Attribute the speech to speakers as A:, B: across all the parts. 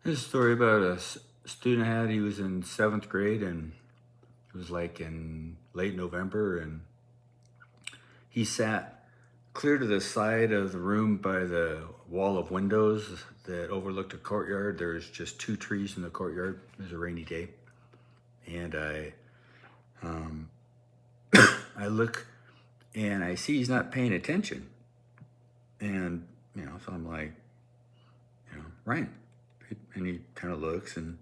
A: This story about student I had. He was in seventh grade, and it was like in late November, and he sat clear to the side of the room by the wall of windows that overlooked a courtyard. There's just two trees in the courtyard. It was a rainy day, and um, I look and I see he's not paying attention, and so I'm like, Ryan, and he kind of looks and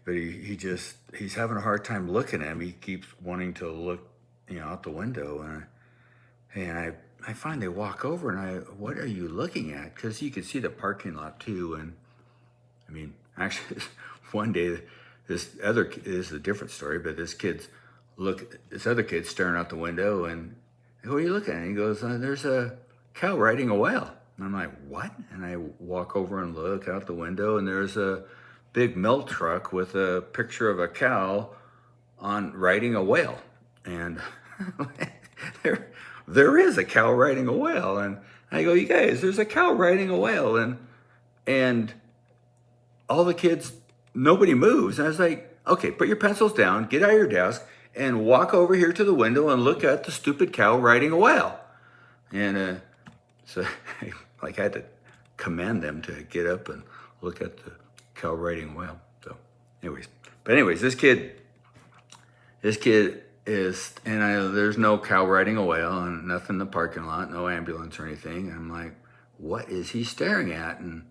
A: but he's having a hard time looking at me. He keeps wanting to look, out the window, and I finally walk over and what are you looking at? Because you can see the parking lot too, and I mean, actually, one day this is a different story, but this other kid's staring out the window, and what are you looking at? And he goes, "There's a cow riding a whale." And I'm like, "What?" And I walk over and look out the window, and there's a big milk truck with a picture of a cow on riding a whale, and there is a cow riding a whale, and I go, "You guys, there's a cow riding a whale," and all the kids, nobody moves. And I was like, "Okay, put your pencils down, get out of your desk, and walk over here to the window and look at the stupid cow riding a whale." And so I had to command them to get up and look at the cow riding a whale. So, anyways, this kid is, and there's no cow riding a whale and nothing in the parking lot, no ambulance or anything. And I'm like, what is he staring at? And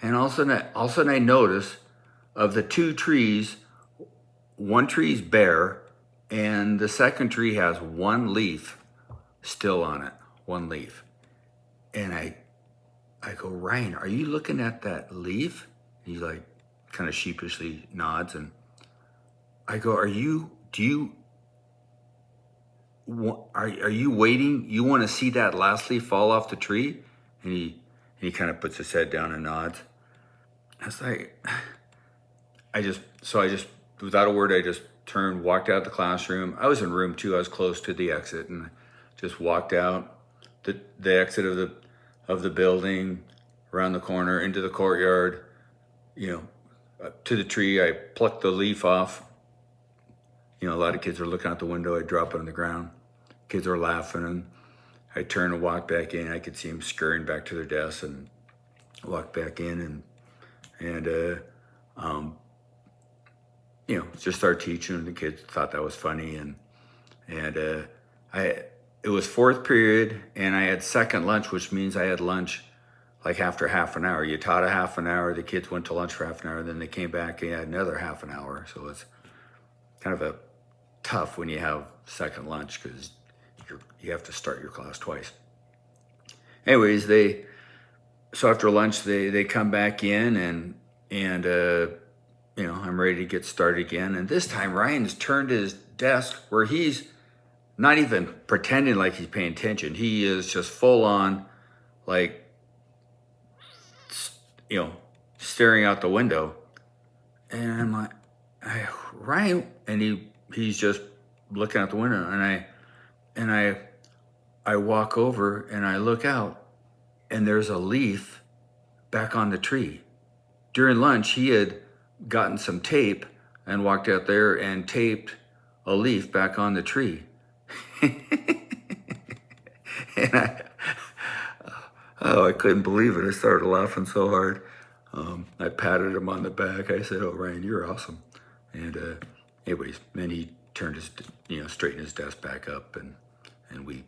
A: all of a sudden I notice of the two trees, one tree's bare, and the second tree has one leaf still on it, one leaf. And I go, "Ryan, are you looking at that leaf?" He like kind of sheepishly nods, and I go, are you waiting? You want to see that last leaf fall off the tree? And he kind of puts his head down and nods. I was like, I just without a word, I just turned, walked out the classroom. I was in room 2. I was close to the exit, and just walked out the exit of the building, around the corner, into the courtyard, up to the tree. I plucked the leaf off. A lot of kids are looking out the window. I drop it on the ground. Kids are laughing, and I turn and walk back in. I could see them scurrying back to their desks, and walk back in, and just start teaching. And the kids thought that was funny, and it was fourth period, and I had second lunch, which means I had lunch like after half an hour. You taught a half an hour, the kids went to lunch for half an hour, then they came back and had another half an hour. So it's kind of tough when you have second lunch, because you have to start your class twice. Anyways, so after lunch they come back in, and I'm ready to get started again. And this time Ryan's turned his desk where he's not even pretending like he's paying attention. He is just full on, like, staring out the window. And I'm like, Ryan, and he's just looking out the window, and I walk over and I look out, and there's a leaf back on the tree. During lunch, he had gotten some tape and walked out there and taped a leaf back on the tree. And I couldn't believe it. I started laughing so hard. I patted him on the back. I said, "Oh, Ryan, you're awesome." And anyways, then he turned his, straightened his desk back up, and we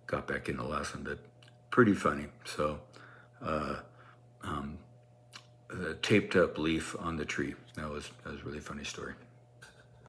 A: got back in the lesson. But pretty funny. So the taped up leaf on the tree. That was a really funny story.